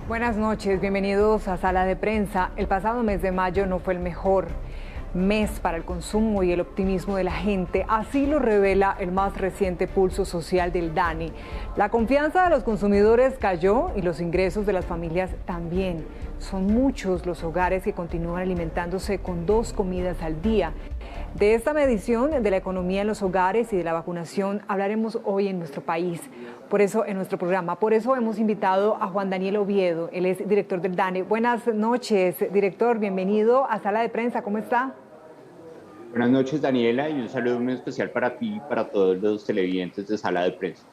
Buenas noches, bienvenidos a Sala de Prensa. El pasado mes de mayo no fue el mejor mes para el consumo y el optimismo de la gente. Así lo revela el más reciente pulso social del DANE. La confianza de los consumidores cayó y los ingresos de las familias también. Son muchos los hogares que continúan alimentándose con 2 comidas al día. De esta medición de la economía en los hogares y de la vacunación hablaremos hoy en nuestro país. Por eso, en nuestro programa, hemos invitado a Juan Daniel Oviedo. Él es director del DANE. Buenas noches, director. Bienvenido a Sala de Prensa. ¿Cómo está? Buenas noches, Daniela, y un saludo muy especial para ti y para todos los televidentes de Sala de Prensa.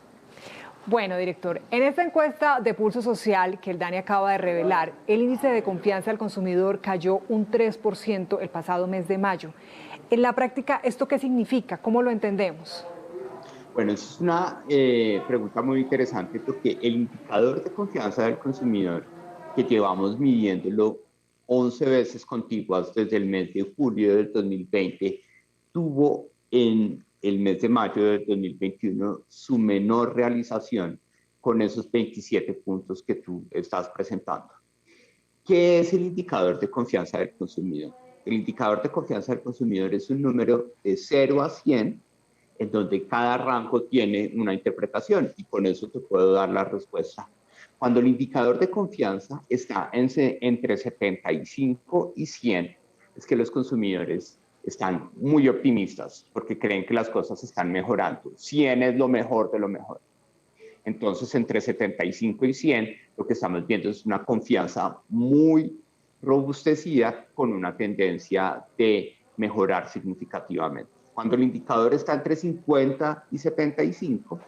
Bueno, director, en esta encuesta de pulso social que el DANE acaba de revelar, el índice de confianza del consumidor cayó un 3% el pasado mes de mayo. En la práctica, ¿esto qué significa? ¿Cómo lo entendemos? Bueno, esa es una pregunta muy interesante porque el indicador de confianza del consumidor que llevamos midiéndolo 11 veces contiguas desde el mes de julio del 2020 tuvo en el mes de mayo del 2021 su menor realización con esos 27 puntos que tú estás presentando. ¿Qué es el indicador de confianza del consumidor? El indicador de confianza del consumidor es un número de 0 a 100 en donde cada rango tiene una interpretación y con eso te puedo dar la respuesta. Cuando el indicador de confianza está entre 75 y 100, es que los consumidores están muy optimistas porque creen que las cosas están mejorando. 100 es lo mejor de lo mejor. Entonces, entre 75 y 100, lo que estamos viendo es una confianza muy robustecida con una tendencia de mejorar significativamente. Cuando el indicador está entre 50 y 75,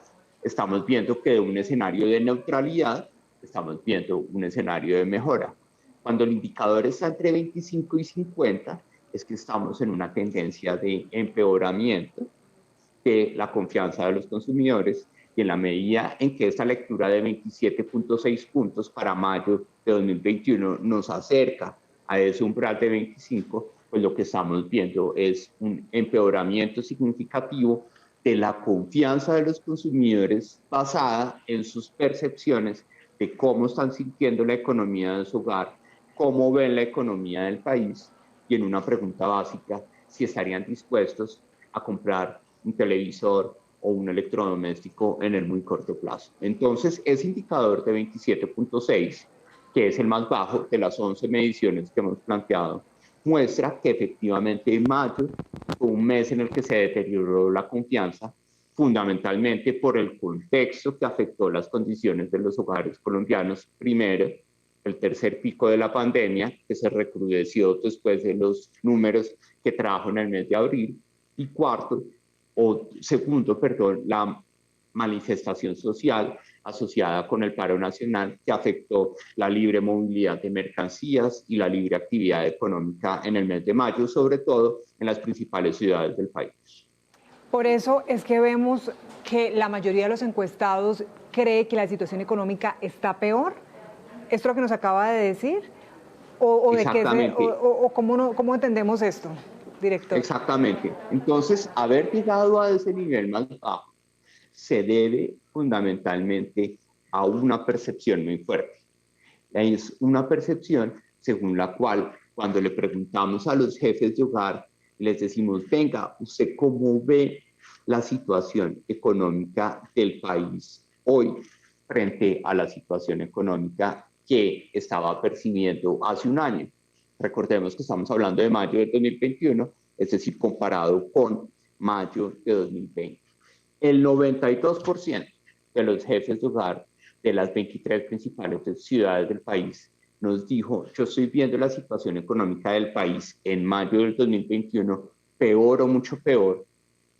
estamos viendo que de un escenario de neutralidad, estamos viendo un escenario de mejora. Cuando el indicador está entre 25 y 50, es que estamos en una tendencia de empeoramiento de la confianza de los consumidores y en la medida en que esta lectura de 27.6 puntos para mayo de 2021 nos acerca a ese umbral de 25, pues lo que estamos viendo es un empeoramiento significativo de la confianza de los consumidores basada en sus percepciones de cómo están sintiendo la economía de su hogar, cómo ven la economía del país y en una pregunta básica, si estarían dispuestos a comprar un televisor o un electrodoméstico en el muy corto plazo. Entonces, ese indicador de 27.6, que es el más bajo de las 11 mediciones que hemos planteado, muestra que efectivamente en mayo fue un mes en el que se deterioró la confianza, fundamentalmente por el contexto que afectó las condiciones de los hogares colombianos. Primero, el tercer pico de la pandemia, que se recrudeció después de los números que trajo en el mes de abril. Y segundo, la manifestación social asociada con el paro nacional que afectó la libre movilidad de mercancías y la libre actividad económica en el mes de mayo, sobre todo en las principales ciudades del país. Por eso es que vemos que la mayoría de los encuestados cree que la situación económica está peor. ¿Esto es lo que nos acaba de decir? Exactamente. ¿Cómo entendemos esto, director? Exactamente. Entonces, haber llegado a ese nivel más bajo se debe fundamentalmente a una percepción muy fuerte. Es una percepción según la cual cuando le preguntamos a los jefes de hogar, les decimos, venga, ¿usted cómo ve la situación económica del país hoy frente a la situación económica que estaba percibiendo hace un año? Recordemos que estamos hablando de mayo del 2021, es decir, comparado con mayo de 2020. El 92% de los jefes de hogar de las 23 principales ciudades del país nos dijo, yo estoy viendo la situación económica del país en mayo del 2021 peor o mucho peor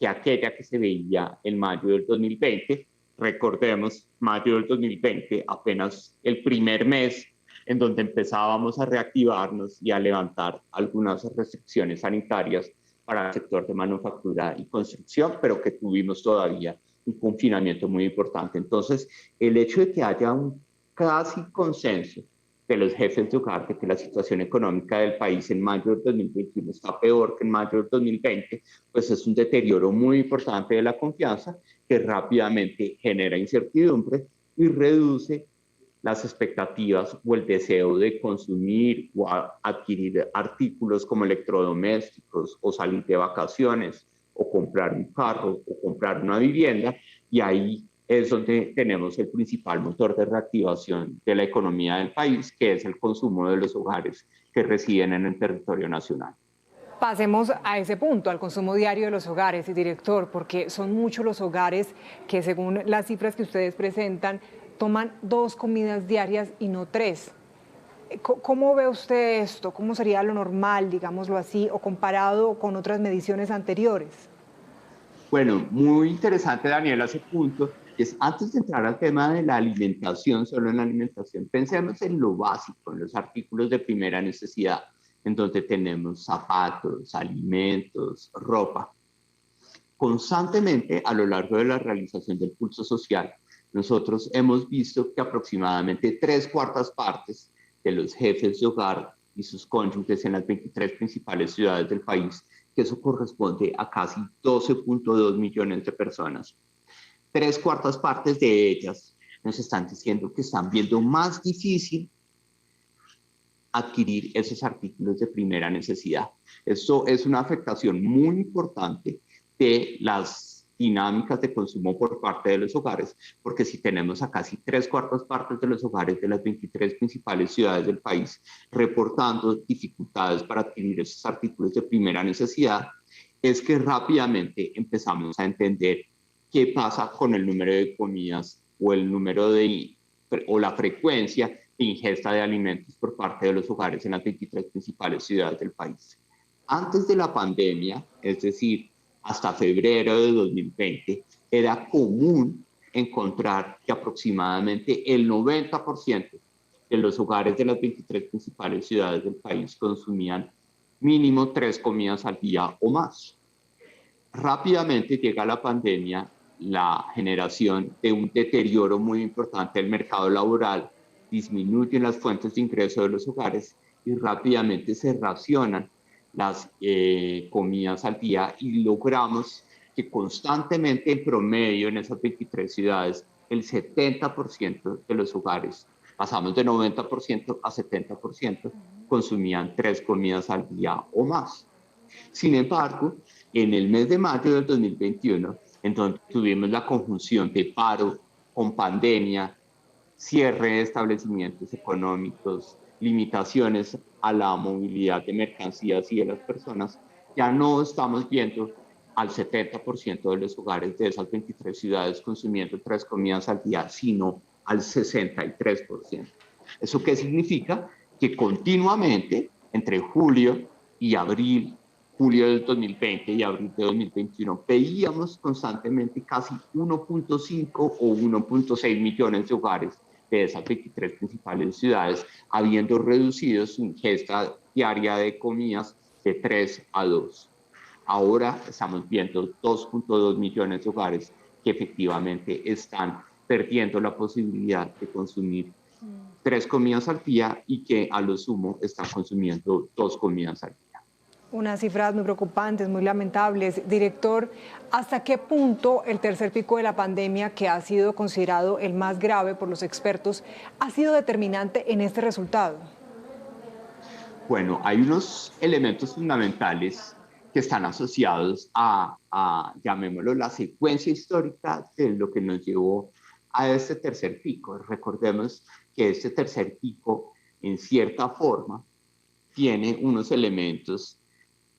que aquella que se veía en mayo del 2020. Recordemos, mayo del 2020, apenas el primer mes en donde empezábamos a reactivarnos y a levantar algunas restricciones sanitarias para el sector de manufactura y construcción, pero que tuvimos todavía un confinamiento muy importante. Entonces, el hecho de que haya un casi consenso de los jefes de hogar de que la situación económica del país en mayo del 2021 está peor que en mayo del 2020, pues es un deterioro muy importante de la confianza que rápidamente genera incertidumbre y reduce las expectativas o el deseo de consumir o adquirir artículos como electrodomésticos o salir de vacaciones o comprar un carro o comprar una vivienda, y ahí es donde tenemos el principal motor de reactivación de la economía del país, que es el consumo de los hogares que residen en el territorio nacional. Pasemos a ese punto, al consumo diario de los hogares, y director, porque son muchos los hogares que, según las cifras que ustedes presentan, toman 2 comidas diarias y no 3. ¿Cómo ve usted esto? ¿Cómo sería lo normal, digámoslo así, o comparado con otras mediciones anteriores? Bueno, muy interesante, Daniel, ese punto. Es antes de entrar al tema de la alimentación, solo en la alimentación, pensemos en lo básico, en los artículos de primera necesidad, en donde tenemos zapatos, alimentos, ropa. Constantemente, a lo largo de la realización del pulso social, nosotros hemos visto que aproximadamente 3/4 partes de los jefes de hogar y sus cónyuges en las 23 principales ciudades del país, que eso corresponde a casi 12.2 millones de personas. 3/4 partes de ellas nos están diciendo que están viendo más difícil adquirir esos artículos de primera necesidad. Esto es una afectación muy importante de las dinámicas de consumo por parte de los hogares, porque si tenemos a casi 3/4 partes de los hogares de las 23 principales ciudades del país reportando dificultades para adquirir esos artículos de primera necesidad, es que rápidamente empezamos a entender qué pasa con el número de comidas o el número o la frecuencia de ingesta de alimentos por parte de los hogares en las 23 principales ciudades del país. Antes de la pandemia, es decir, hasta febrero de 2020, era común encontrar que aproximadamente el 90% de los hogares de las 23 principales ciudades del país consumían mínimo 3 comidas al día o más. Rápidamente llega la pandemia, la generación de un deterioro muy importante del mercado laboral, disminuyen las fuentes de ingreso de los hogares y rápidamente se racionan las comidas al día, y logramos que constantemente en promedio en esas 23 ciudades el 70% de los hogares, pasamos de 90% a 70%, consumían 3 comidas al día o más. Sin embargo, en el mes de mayo del 2021, en donde tuvimos la conjunción de paro con pandemia, cierre de establecimientos económicos, limitaciones a la movilidad de mercancías y de las personas, ya no estamos viendo al 70% de los hogares de esas 23 ciudades consumiendo 3 comidas al día, sino al 63%. ¿Eso qué significa? Que continuamente, entre julio y abril, julio del 2020 y abril de 2021, veíamos constantemente casi 1.5 o 1.6 millones de hogares de esas 23 principales ciudades, habiendo reducido su ingesta diaria de comidas de 3 a 2. Ahora estamos viendo 2.2 millones de hogares que efectivamente están perdiendo la posibilidad de consumir 3 comidas al día y que a lo sumo están consumiendo 2 comidas al día. Unas cifras muy preocupantes, muy lamentables. Director, ¿hasta qué punto el tercer pico de la pandemia, que ha sido considerado el más grave por los expertos, ha sido determinante en este resultado? Bueno, hay unos elementos fundamentales que están asociados llamémoslo, la secuencia histórica de lo que nos llevó a este tercer pico. Recordemos que este tercer pico, en cierta forma, tiene unos elementos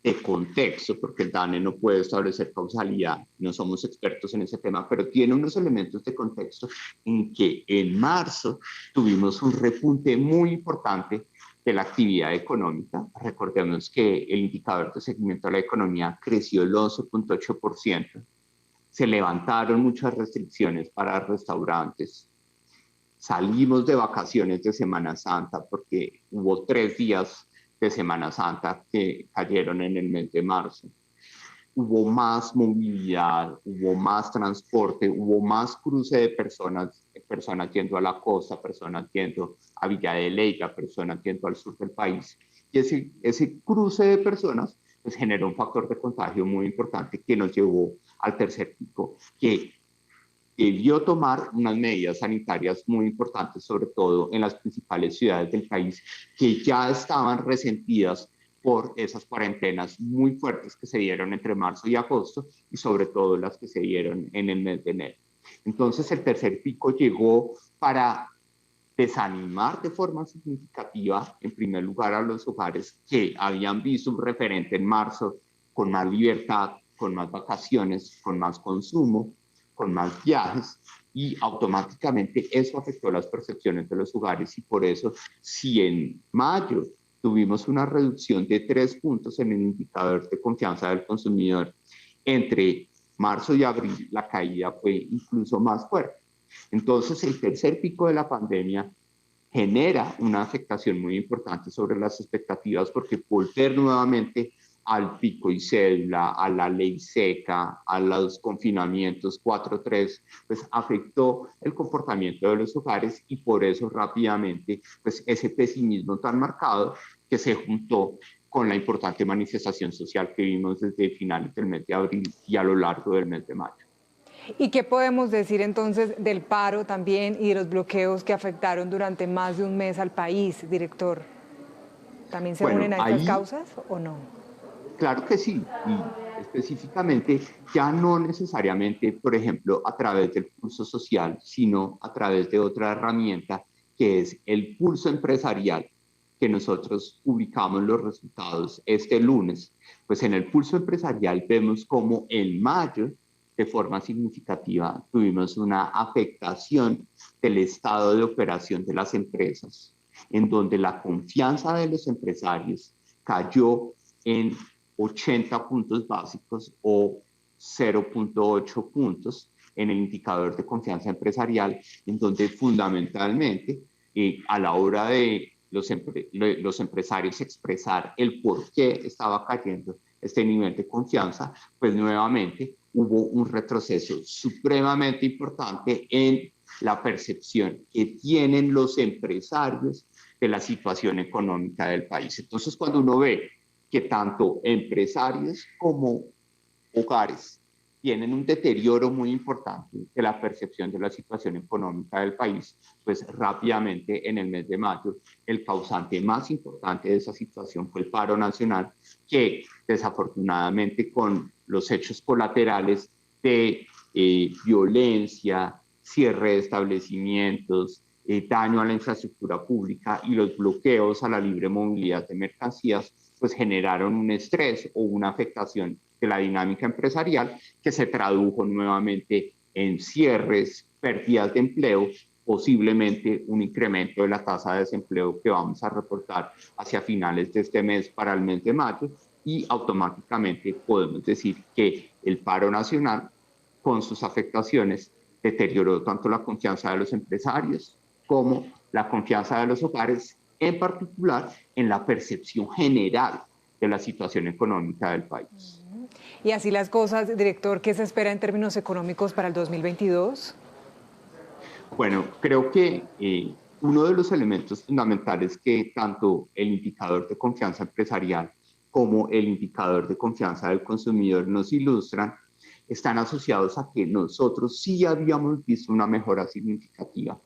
de contexto, porque el DANE no puede establecer causalidad, no somos expertos en ese tema, pero tiene unos elementos de contexto en que en marzo tuvimos un repunte muy importante de la actividad económica. Recordemos que el indicador de seguimiento de la economía creció el 11.8%, se levantaron muchas restricciones para restaurantes, salimos de vacaciones de Semana Santa porque hubo 3 días de Semana Santa que cayeron en el mes de marzo. Hubo más movilidad, hubo más transporte, hubo más cruce de personas yendo a la costa, personas yendo a Villa de Leyva, personas yendo al sur del país. Y ese cruce de personas pues, generó un factor de contagio muy importante que nos llevó al tercer pico, que debió tomar unas medidas sanitarias muy importantes, sobre todo en las principales ciudades del país, que ya estaban resentidas por esas cuarentenas muy fuertes que se dieron entre marzo y agosto, y sobre todo las que se dieron en el mes de enero. Entonces el tercer pico llegó para desanimar de forma significativa, en primer lugar, a los hogares que habían visto un referente en marzo con más libertad, con más vacaciones, con más consumo, con más viajes, y automáticamente eso afectó las percepciones de los hogares. Y por eso, si en mayo tuvimos una reducción de 3 puntos en el indicador de confianza del consumidor, entre marzo y abril la caída fue incluso más fuerte. Entonces, el tercer pico de la pandemia genera una afectación muy importante sobre las expectativas, porque volver nuevamente al pico y cédula, a la ley seca, a los confinamientos 4-3, pues afectó el comportamiento de los hogares, y por eso rápidamente pues ese pesimismo tan marcado que se juntó con la importante manifestación social que vimos desde finales del mes de abril y a lo largo del mes de mayo. ¿Y qué podemos decir entonces del paro también y de los bloqueos que afectaron durante más de un mes al país, director? ¿También se unen a estas causas o no? Claro que sí, y específicamente ya no necesariamente, por ejemplo, a través del pulso social, sino a través de otra herramienta que es el pulso empresarial, que nosotros publicamos los resultados este lunes. Pues en el pulso empresarial vemos como en mayo, de forma significativa, tuvimos una afectación del estado de operación de las empresas, en donde la confianza de los empresarios cayó en 80 puntos básicos o 0.8 puntos en el indicador de confianza empresarial, en donde fundamentalmente a la hora de los empresarios expresar el por qué estaba cayendo este nivel de confianza, pues nuevamente hubo un retroceso supremamente importante en la percepción que tienen los empresarios de la situación económica del país. Entonces, cuando uno ve que tanto empresarios como hogares tienen un deterioro muy importante de la percepción de la situación económica del país, pues rápidamente en el mes de mayo el causante más importante de esa situación fue el paro nacional, que desafortunadamente con los hechos colaterales de violencia, cierre de establecimientos, daño a la infraestructura pública y los bloqueos a la libre movilidad de mercancías, pues generaron un estrés o una afectación de la dinámica empresarial que se tradujo nuevamente en cierres, pérdidas de empleo, posiblemente un incremento de la tasa de desempleo que vamos a reportar hacia finales de este mes para el mes de mayo, y automáticamente podemos decir que el paro nacional, con sus afectaciones, deterioró tanto la confianza de los empresarios como la confianza de los hogares, en particular en la percepción general de la situación económica del país. Y así las cosas, director, ¿qué se espera en términos económicos para el 2022? Bueno, creo que uno de los elementos fundamentales que tanto el indicador de confianza empresarial como el indicador de confianza del consumidor nos ilustran están asociados a que nosotros sí habíamos visto una mejora significativa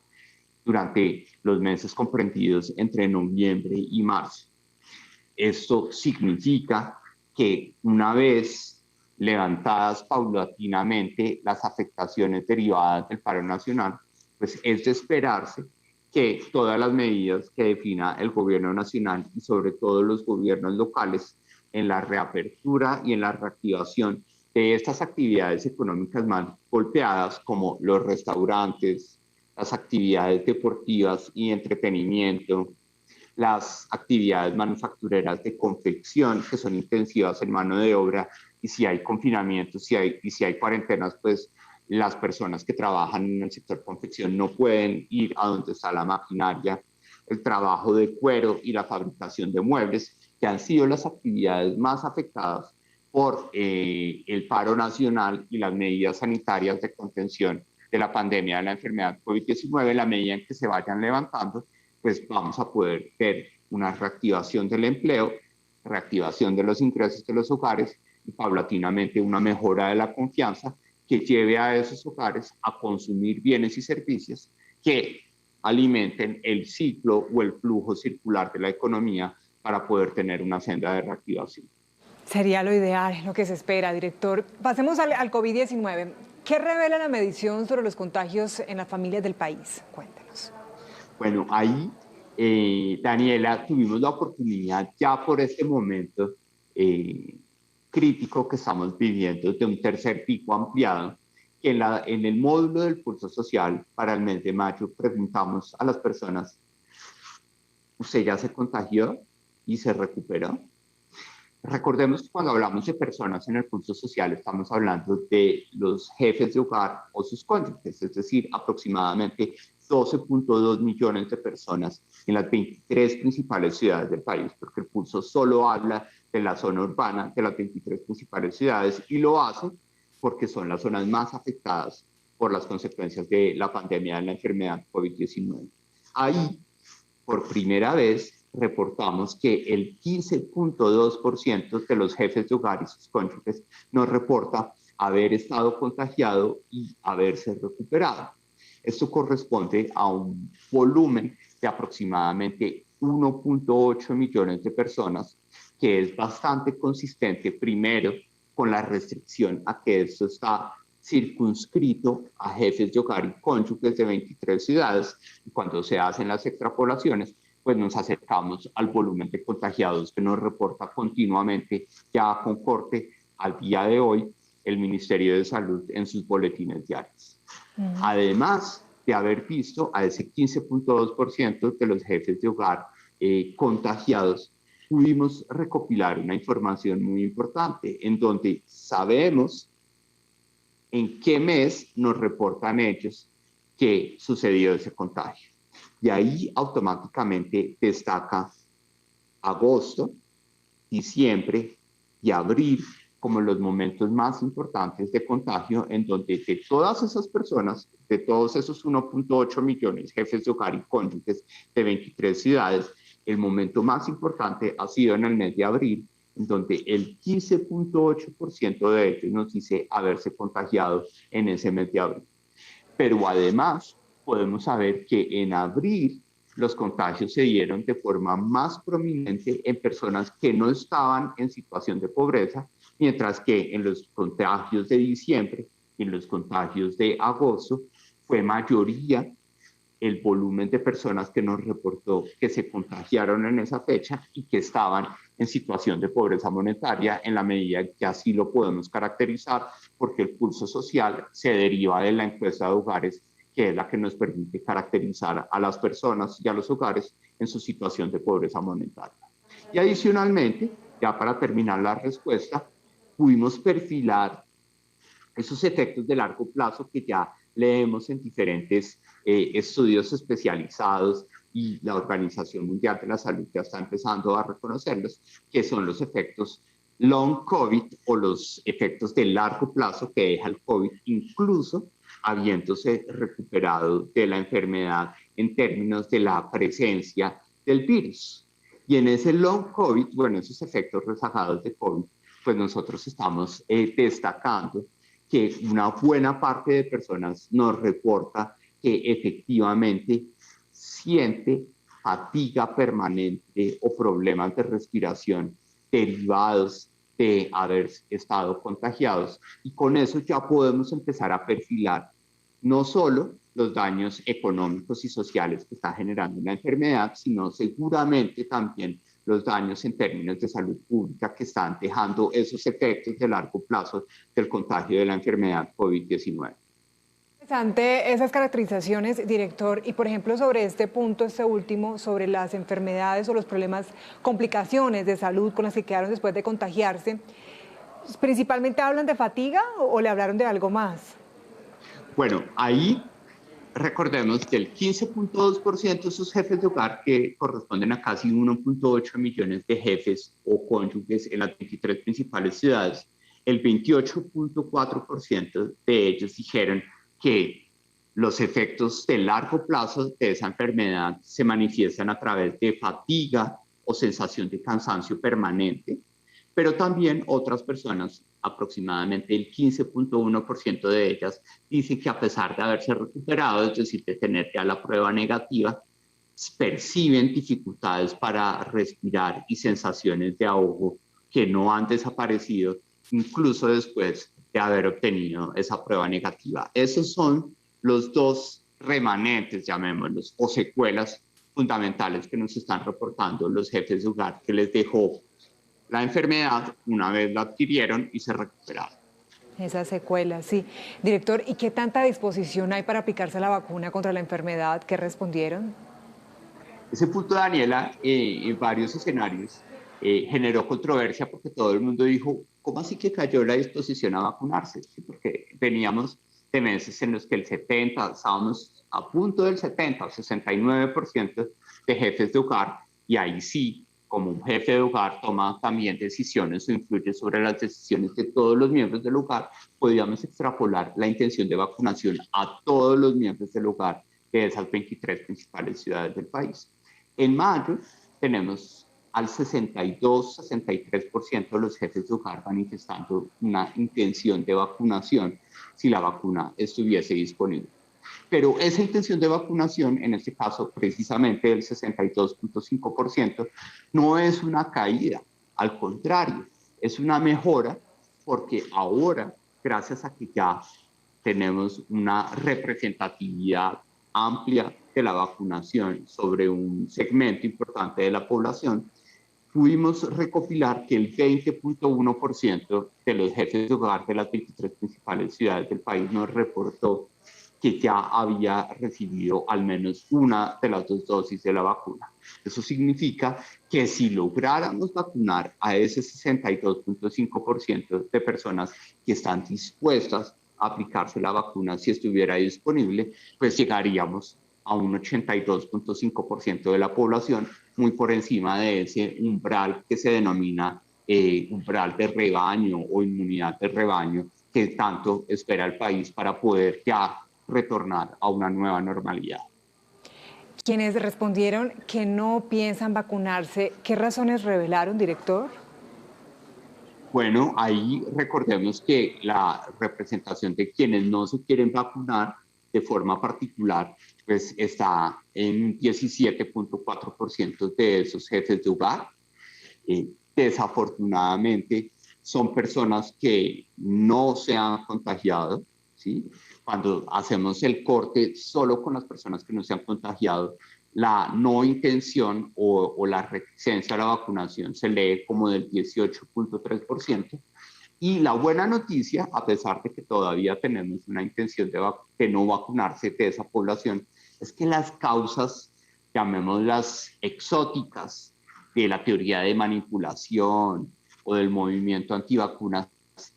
durante los meses comprendidos entre noviembre y marzo. Esto significa que una vez levantadas paulatinamente las afectaciones derivadas del paro nacional, pues es de esperarse que todas las medidas que defina el gobierno nacional y sobre todo los gobiernos locales en la reapertura y en la reactivación de estas actividades económicas más golpeadas, como los restaurantes, las actividades deportivas y entretenimiento, las actividades manufactureras de confección, que son intensivas en mano de obra, y si hay confinamiento, si hay cuarentenas, pues las personas que trabajan en el sector confección no pueden ir a donde está la maquinaria, el trabajo de cuero y la fabricación de muebles, que han sido las actividades más afectadas por el paro nacional y las medidas sanitarias de contención de la pandemia de la enfermedad COVID-19. En la medida en que se vayan levantando, pues vamos a poder ver una reactivación del empleo, reactivación de los ingresos de los hogares y paulatinamente una mejora de la confianza, que lleve a esos hogares a consumir bienes y servicios que alimenten el ciclo o el flujo circular de la economía para poder tener una senda de reactivación. Sería lo ideal, es lo que se espera, director. Pasemos al COVID-19. ¿Qué revela la medición sobre los contagios en las familias del país? Cuéntenos. Bueno, ahí, Daniela, tuvimos la oportunidad ya por este momento crítico que estamos viviendo de un tercer pico ampliado, que en el módulo del pulso social para el mes de mayo preguntamos a las personas, ¿usted ya se contagió y se recuperó? Recordemos que cuando hablamos de personas en el pulso social estamos hablando de los jefes de hogar o sus cónyuges, es decir, aproximadamente 12.2 millones de personas en las 23 principales ciudades del país, porque el pulso solo habla de la zona urbana de las 23 principales ciudades y lo hace porque son las zonas más afectadas por las consecuencias de la pandemia de la enfermedad COVID-19. Ahí, por primera vez, reportamos que el 15.2% de los jefes de hogar y sus cónyuges nos reporta haber estado contagiado y haberse recuperado. Esto corresponde a un volumen de aproximadamente 1.8 millones de personas, que es bastante consistente, primero, con la restricción a que esto está circunscrito a jefes de hogar y cónyuges de 23 ciudades, y cuando se hacen las extrapolaciones, pues nos acercamos al volumen de contagiados que nos reporta continuamente, ya con corte al día de hoy, el Ministerio de Salud en sus boletines diarios. Además de haber visto a ese 15.2% de los jefes de hogar contagiados, pudimos recopilar una información muy importante en donde sabemos en qué mes nos reportan ellos que sucedió ese contagio. Y ahí automáticamente destaca agosto, diciembre y abril como los momentos más importantes de contagio, en donde de todas esas personas, de todos esos 1.8 millones jefes de hogar y cónyuges de 23 ciudades, el momento más importante ha sido en el mes de abril, en donde el 15.8% de ellos nos dice haberse contagiado en ese mes de abril. Pero además podemos saber que en abril los contagios se dieron de forma más prominente en personas que no estaban en situación de pobreza, mientras que en los contagios de diciembre y en los contagios de agosto fue mayoría el volumen de personas que nos reportó que se contagiaron en esa fecha y que estaban en situación de pobreza monetaria, en la medida que así lo podemos caracterizar, porque el pulso social se deriva de la encuesta de hogares, que es la que nos permite caracterizar a las personas y a los hogares en su situación de pobreza monetaria. Y adicionalmente, ya para terminar la respuesta, pudimos perfilar esos efectos de largo plazo que ya leemos en diferentes estudios especializados y la Organización Mundial de la Salud ya está empezando a reconocerlos, que son los efectos long COVID o los efectos de largo plazo que deja el COVID, incluso habiéndose recuperado de la enfermedad en términos de la presencia del virus. Y en ese long COVID, bueno, esos efectos rezagados de COVID, pues nosotros estamos destacando que una buena parte de personas nos reporta que efectivamente siente fatiga permanente o problemas de respiración derivados de haber estado contagiados. Y con eso ya podemos empezar a perfilar no solo los daños económicos y sociales que está generando la enfermedad, sino seguramente también los daños en términos de salud pública que están dejando esos efectos de largo plazo del contagio de la enfermedad COVID-19. Interesante esas caracterizaciones, director. Y por ejemplo, sobre este punto, este último, sobre las enfermedades o los problemas, complicaciones de salud con las que quedaron después de contagiarse, ¿principalmente hablan de fatiga o le hablaron de algo más? Bueno, ahí recordemos que el 15.2% de sus jefes de hogar, que corresponden a casi 1.8 millones de jefes o cónyuges en las 23 principales ciudades, el 28.4% de ellos dijeron que los efectos de largo plazo de esa enfermedad se manifiestan a través de fatiga o sensación de cansancio permanente, pero también otras personas aproximadamente el 15.1% de ellas dicen que a pesar de haberse recuperado, es decir, de tener ya la prueba negativa, perciben dificultades para respirar y sensaciones de ahogo que no han desaparecido, incluso después de haber obtenido esa prueba negativa. Esos son los dos remanentes, llamémoslos, o secuelas fundamentales que nos están reportando los jefes de hogar que les dejó la enfermedad una vez la adquirieron y se recuperaron. Esas secuelas, sí. Director, ¿y qué tanta disposición hay para aplicarse la vacuna contra la enfermedad? ¿Qué respondieron? Ese punto, Daniela, en varios escenarios generó controversia porque todo el mundo dijo, ¿cómo así que cayó la disposición a vacunarse? Sí, porque veníamos de meses en los que el 70, estábamos a punto del 70 o 69% de jefes de hogar, y ahí sí, como un jefe de hogar toma también decisiones o influye sobre las decisiones de todos los miembros del hogar, podíamos extrapolar la intención de vacunación a todos los miembros del hogar de esas 23 principales ciudades del país. En mayo tenemos al 62-63% de los jefes de hogar manifestando una intención de vacunación si la vacuna estuviese disponible. Pero esa intención de vacunación, en este caso precisamente del 62.5%, no es una caída, al contrario, es una mejora porque ahora, gracias a que ya tenemos una representatividad amplia de la vacunación sobre un segmento importante de la población, pudimos recopilar que el 20.1% de los jefes de hogar de las 23 principales ciudades del país nos reportó que ya había recibido al menos una de las dos dosis de la vacuna. Eso significa que si lográramos vacunar a ese 62.5% de personas que están dispuestas a aplicarse la vacuna si estuviera disponible, pues llegaríamos a un 82.5% de la población, muy por encima de ese umbral que se denomina umbral de rebaño o inmunidad de rebaño que tanto espera el país para poder ya retornar a una nueva normalidad. Quienes respondieron que no piensan vacunarse, ¿qué razones revelaron, director? Bueno, ahí recordemos que la representación de quienes no se quieren vacunar de forma particular, pues está en un 17.4% de esos jefes de hogar. Desafortunadamente, son personas que no se han contagiado, ¿sí? Cuando hacemos el corte solo con las personas que no se han contagiado, la no intención o la reticencia a la vacunación se lee como del 18.3%. Y la buena noticia, a pesar de que todavía tenemos una intención de no vacunarse de esa población, es que las causas, llamémoslas exóticas, de la teoría de manipulación o del movimiento antivacunas,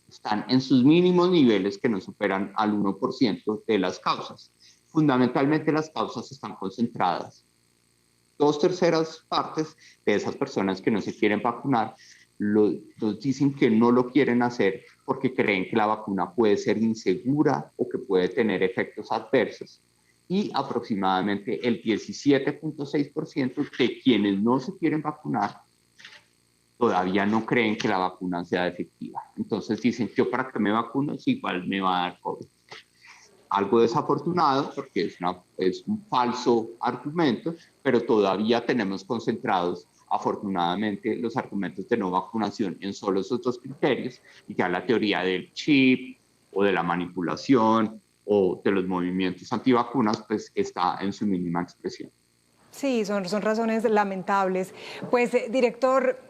están en sus mínimos niveles que no superan al 1% de las causas. Fundamentalmente las causas están concentradas. 2/3 partes de esas personas que no se quieren vacunar los dicen que no lo quieren hacer porque creen que la vacuna puede ser insegura o que puede tener efectos adversos. Y aproximadamente el 17.6% de quienes no se quieren vacunar todavía no creen que la vacuna sea efectiva. Entonces dicen, yo para qué me vacuno si igual me va a dar COVID. Algo desafortunado porque es un falso argumento, pero todavía tenemos concentrados afortunadamente los argumentos de no vacunación en solo esos dos criterios, y ya la teoría del chip o de la manipulación o de los movimientos antivacunas pues está en su mínima expresión. Sí, son razones lamentables. Pues, director,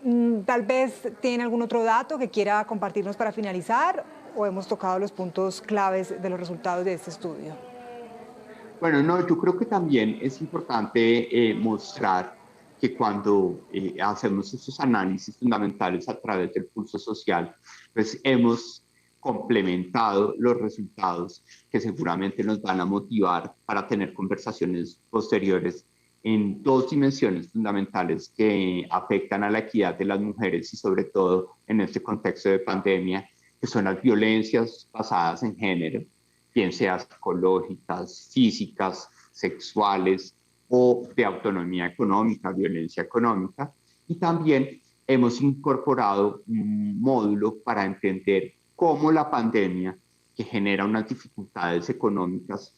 tal vez tiene algún otro dato que quiera compartirnos para finalizar, o hemos tocado los puntos claves de los resultados de este estudio. Bueno, no, yo creo que también es importante mostrar que cuando hacemos estos análisis fundamentales a través del pulso social, pues hemos complementado los resultados que seguramente nos van a motivar para tener conversaciones posteriores en dos dimensiones fundamentales que afectan a la equidad de las mujeres y sobre todo en este contexto de pandemia, que son las violencias basadas en género, bien sean psicológicas, físicas, sexuales o de autonomía económica, violencia económica. Y también hemos incorporado un módulo para entender cómo la pandemia, que genera unas dificultades económicas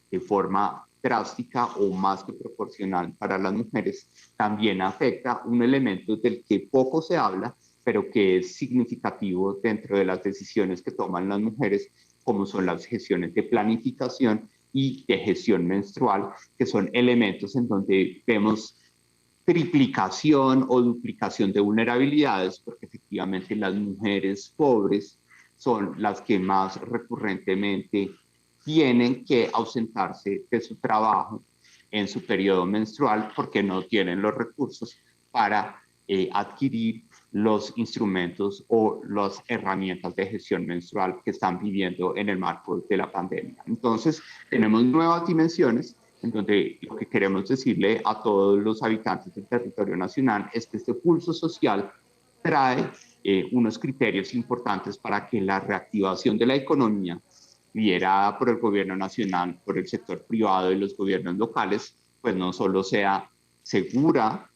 de forma drástica o más que proporcional para las mujeres, también afecta un elemento del que poco se habla, pero que es significativo dentro de las decisiones que toman las mujeres, como son las gestiones de planificación y de gestión menstrual, que son elementos en donde vemos triplicación o duplicación de vulnerabilidades, porque efectivamente las mujeres pobres son las que más recurrentemente tienen que ausentarse de su trabajo en su periodo menstrual porque no tienen los recursos para adquirir los instrumentos o las herramientas de gestión menstrual que están viviendo en el marco de la pandemia. Entonces, tenemos nuevas dimensiones en donde lo que queremos decirle a todos los habitantes del territorio nacional es que este pulso social trae unos criterios importantes para que la reactivación de la economía, liderada por el gobierno nacional, por el sector privado y los gobiernos locales, pues no solo sea segura,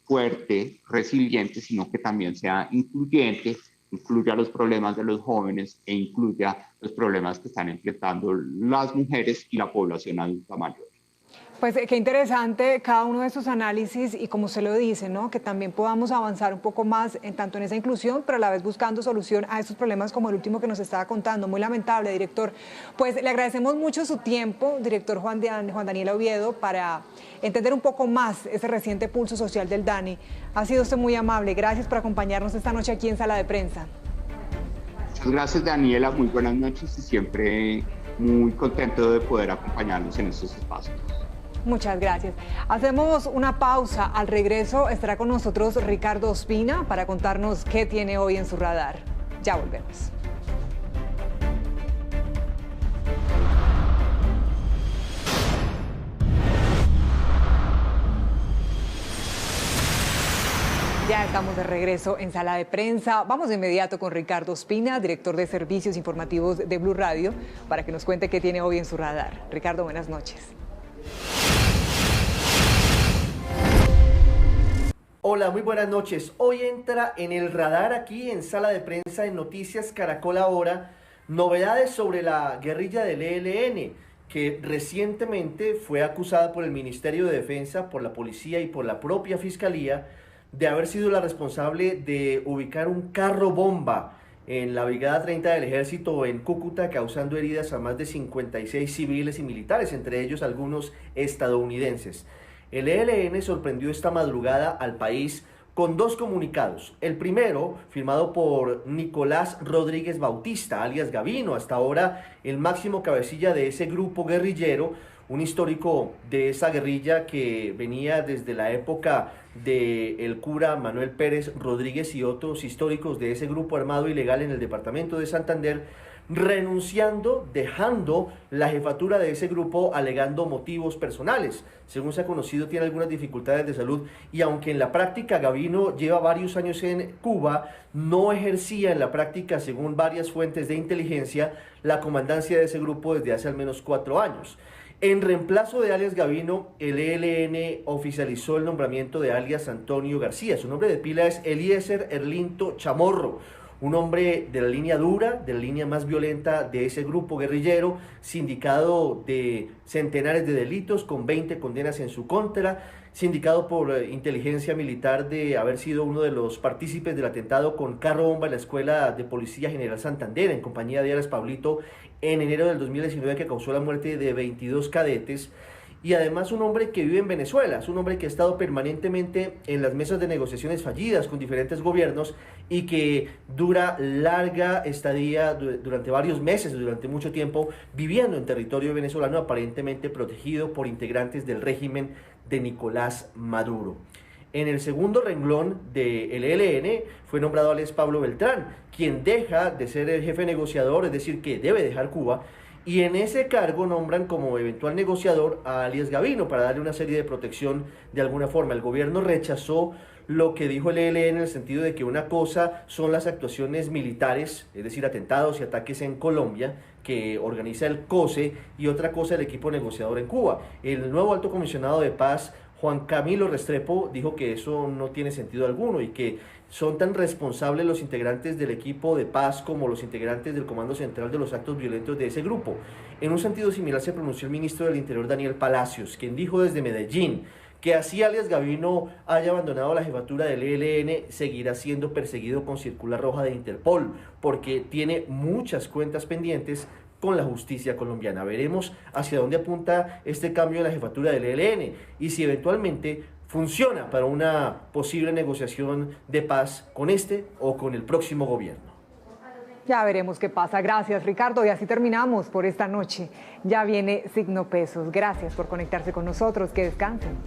fuerte, resiliente, sino que también sea incluyente, incluya los problemas de los jóvenes e incluya los problemas que están enfrentando las mujeres y la población adulta mayor. Pues qué interesante cada uno de esos análisis y como se lo dice, ¿no? Que también podamos avanzar un poco más tanto en esa inclusión, pero a la vez buscando solución a esos problemas como el último que nos estaba contando. Muy lamentable, director. Pues le agradecemos mucho su tiempo, director Juan Daniel Oviedo, para entender un poco más ese reciente pulso social del DANI. Ha sido usted muy amable. Gracias por acompañarnos esta noche aquí en Sala de Prensa. Muchas gracias, Daniela. Muy buenas noches y siempre muy contento de poder acompañarnos en estos espacios. Muchas gracias. Hacemos una pausa. Al regreso estará con nosotros Ricardo Ospina para contarnos qué tiene hoy en su radar. Ya volvemos. Ya estamos de regreso en Sala de Prensa. Vamos de inmediato con Ricardo Ospina, director de Servicios Informativos de Blue Radio, para que nos cuente qué tiene hoy en su radar. Ricardo, buenas noches. Hola, muy buenas noches. Hoy entra en el radar aquí en Sala de Prensa en Noticias Caracol Ahora novedades sobre la guerrilla del ELN, que recientemente fue acusada por el Ministerio de Defensa, por la policía y por la propia Fiscalía de haber sido la responsable de ubicar un carro bomba en la Brigada 30 del Ejército en Cúcuta, causando heridas a más de 56 civiles y militares, entre ellos algunos estadounidenses. El ELN sorprendió esta madrugada al país con dos comunicados. El primero, firmado por Nicolás Rodríguez Bautista, alias Gavino, hasta ahora el máximo cabecilla de ese grupo guerrillero, un histórico de esa guerrilla que venía desde la época del cura Manuel Pérez Rodríguez y otros históricos de ese grupo armado ilegal en el departamento de Santander, renunciando, dejando la jefatura de ese grupo alegando motivos personales. Según se ha conocido, tiene algunas dificultades de salud y aunque en la práctica Gavino lleva varios años en Cuba, no ejercía en la práctica, según varias fuentes de inteligencia, la comandancia de ese grupo desde hace al menos 4 años. En reemplazo de alias Gavino, el ELN oficializó el nombramiento de alias Antonio García. Su nombre de pila es Eliezer Erlinto Chamorro, un hombre de la línea dura, de la línea más violenta de ese grupo guerrillero, sindicado de centenares de delitos con 20 condenas en su contra, sindicado por inteligencia militar de haber sido uno de los partícipes del atentado con carro bomba en la Escuela de Policía General Santander, en compañía de Aras Pablito, en enero del 2019, que causó la muerte de 22 cadetes. Y además un hombre que vive en Venezuela, es un hombre que ha estado permanentemente en las mesas de negociaciones fallidas con diferentes gobiernos y que dura larga estadía durante varios meses, durante mucho tiempo, viviendo en territorio venezolano, aparentemente protegido por integrantes del régimen de Nicolás Maduro. En el segundo renglón del ELN fue nombrado alias Pablo Beltrán, quien deja de ser el jefe negociador, es decir, que debe dejar Cuba, y en ese cargo nombran como eventual negociador a alias Gavino para darle una serie de protección de alguna forma. El gobierno rechazó lo que dijo el ELN en el sentido de que una cosa son las actuaciones militares, es decir, atentados y ataques en Colombia, que organiza el COSE, y otra cosa el equipo negociador en Cuba. El nuevo alto comisionado de paz, Juan Camilo Restrepo dijo que eso no tiene sentido alguno y que son tan responsables los integrantes del equipo de paz como los integrantes del Comando Central de los actos violentos de ese grupo. En un sentido similar se pronunció el ministro del Interior, Daniel Palacios, quien dijo desde Medellín que así alias Gavino haya abandonado la jefatura del ELN, seguirá siendo perseguido con circular roja de Interpol, porque tiene muchas cuentas pendientes con la justicia colombiana. Veremos hacia dónde apunta este cambio en la jefatura del ELN y si eventualmente funciona para una posible negociación de paz con este o con el próximo gobierno. Ya veremos qué pasa. Gracias, Ricardo. Y así terminamos por esta noche. Ya viene Signo Pesos. Gracias por conectarse con nosotros. Que descansen.